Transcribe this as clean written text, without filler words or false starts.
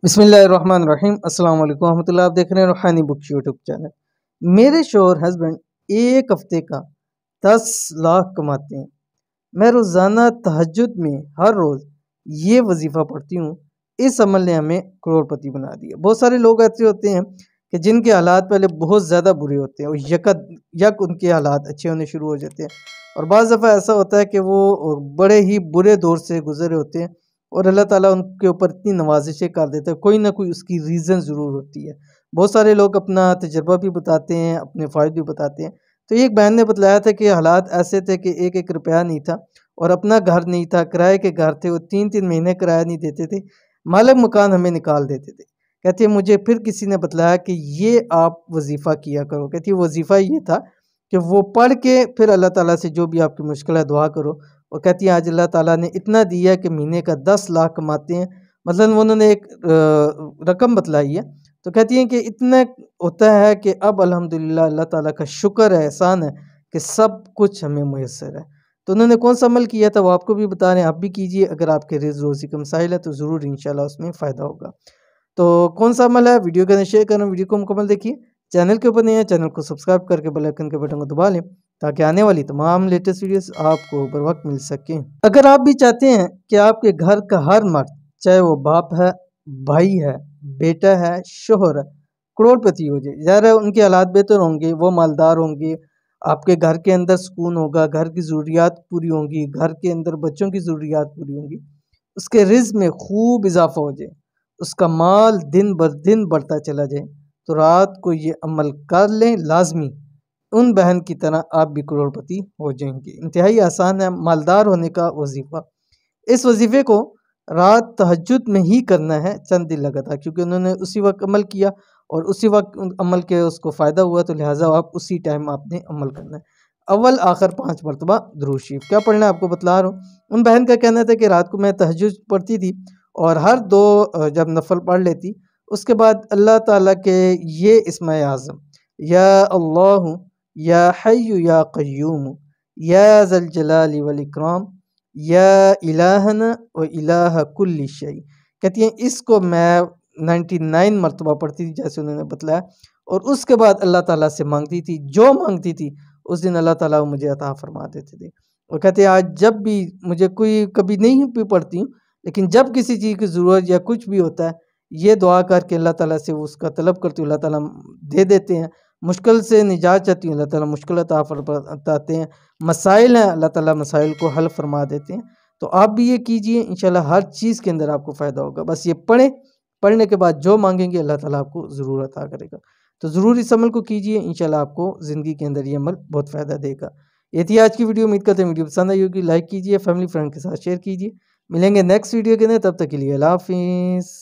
बिस्मिल्लाहिर्रहमानिर्रहीम अस्सलाम वालेकुम रहमतुल्लाह। आप देख रहे हैं रूहानी बुक्स यूट्यूब चैनल। मेरे शोहर हस्बैंड एक हफ्ते का 10 लाख कमाते हैं। मैं रोज़ाना तहज्जुद में हर रोज़ ये वजीफ़ा पढ़ती हूँ। इस अमल ने हमें करोड़पति बना दिया। बहुत सारे लोग ऐसे होते हैं कि जिनके हालात पहले बहुत ज़्यादा बुरे होते हैं और यक उनके हालात अच्छे होने शुरू हो जाते हैं। और बाज़ दफ़ा ऐसा होता है कि वो बड़े ही बुरे दौर से गुज़रे होते हैं और अल्लाह ताला उनके ऊपर इतनी नवाज़िशें कर देता है, कोई ना कोई उसकी रीज़न ज़रूर होती है। बहुत सारे लोग अपना तजुर्बा भी बताते हैं, अपने फ़ायदे भी बताते हैं। तो एक बहन ने बतलाया था कि हालात ऐसे थे कि एक-एक रुपया नहीं था और अपना घर नहीं था, किराए के घर थे, वो 3-3 महीने किराया नहीं देते थे। मालिक मकान हमें निकाल देते थे। कहती है मुझे फिर किसी ने बतलाया कि ये आप वजीफ़ा किया करो। कहती है वजीफ़ा ये था कि वो पढ़ के फिर अल्लाह ताला से जो भी आपकी मुश्किल है दुआ करो। और कहती है आज अल्लाह ताला ने इतना दिया कि महीने का 10 लाख कमाते हैं। मतलब उन्होंने एक रकम बतलाई है। तो कहती हैं कि इतना होता है कि अब अल्हम्दुलिल्लाह अल्लाह ताला का शुक्र है, एहसान है कि सब कुछ हमें मुयस्सर है। तो उन्होंने कौन-सा अमल किया था वो आपको भी बता रहे हैं, आप भी कीजिए। अगर आपके रिज़्क़ रोज़ी का मसाइल है तो ज़रूर इंशाल्लाह उसमें फ़ायदा होगा। तो कौन-सा अमल है वीडियो के अंदर शेयर कर रहा हूँ, वीडियो को मुकम्मल देखिए। चैनल के ऊपर नए हैं, चैनल को सब्सक्राइब करके बेल आइकन के बटन को दबा लें ताकि आने वाली तमाम लेटेस्ट वीडियोस आपको बर वक्त मिल सकें। अगर आप भी चाहते हैं कि आपके घर का हर मर्द, चाहे वो बाप है, भाई है, बेटा है, शोहर है, करोड़पति हो जाए। ज़ाहिर है उनके हालात बेहतर होंगे, वो मालदार होंगे, आपके घर के अंदर सुकून होगा, घर की ज़रूरियात पूरी होंगी, घर के अंदर बच्चों की ज़रूरियात पूरी होंगी, उसके रिज़्क़ में खूब इज़ाफ़ा हो जाए, उसका माल दिन ब दिन बढ़ता चला जाए, तो रात को ये अमल कर लें लाज़मी। उन बहन की तरह आप भी करोड़पति हो जाएँगे। इंतहाई आसान है मालदार होने का वजीफ़ा। इस वजीफ़े को रात तहज्जुद में ही करना है, चंद दिन लगा था क्योंकि उन्होंने उसी वक़्त अमल किया और उसी वक़्त अमल के उसको फ़ायदा हुआ, तो लिहाज़ा आप उसी टाइम आपने अमल करना है। अव्वल आखिर 5 मरतबा दुरूद शरीफ। क्या पढ़ना है आपको बतला रहा हूँ। उन बहन का कहना था कि रात को मैं तहज्जुद पढ़ती थी और हर 2 जब नफ़ल पढ़ लेती, उसके बाद अल्लाह ताला के ये इस्माए आज़म, या अल्लाहु, या हय्यु या क़य्यूम, या ज़ल जलाली वल इकराम, या इलाहना व इलाह कुल्ली शै। कहती हैं इसको मैं 99 मरतबा पढ़ती थी जैसे उन्होंने बतलाया और उसके बाद अल्लाह ताला से मांगती थी, जो मांगती थी उस दिन अल्लाह ताला मुझे अता फरमा देते थे। और कहते हैं आज जब भी मुझे कोई कभी नहीं भी पढ़ती हूँ, लेकिन जब किसी चीज़ की ज़रूरत या कुछ भी होता है, ये दुआ करके अल्लाह ताला से उसका तलब करती हूँ, अल्लाह ताला दे देते हैं। मुश्किल से निजात चाहती हूँ, अल्लाह ताला मुश्किल अता फरमाते हैं। मसाइल हैं, अल्लाह ताला मसाइल को हल फरमा देते हैं। तो आप भी ये कीजिए, इंशाल्लाह हर चीज़ के अंदर आपको फ़ायदा होगा। बस ये पढ़ें, पढ़ने के बाद जो मांगेंगे अल्लाह ताला आपको ज़रूर अता करेगा। तो ज़रूर इस अमल को कीजिए, इंशाल्लाह आपको ज़िंदगी के अंदर ये अमल बहुत फ़ायदा देगा। ये थी आज की वीडियो। उम्मीद करते हैं वीडियो पसंद आई होगी। लाइक कीजिए, फैमिली फ्रेंड के साथ शेयर कीजिए। मिलेंगे नेक्स्ट वीडियो के अंदर, तब तक के लिए अल्लाह हाफ़िज़।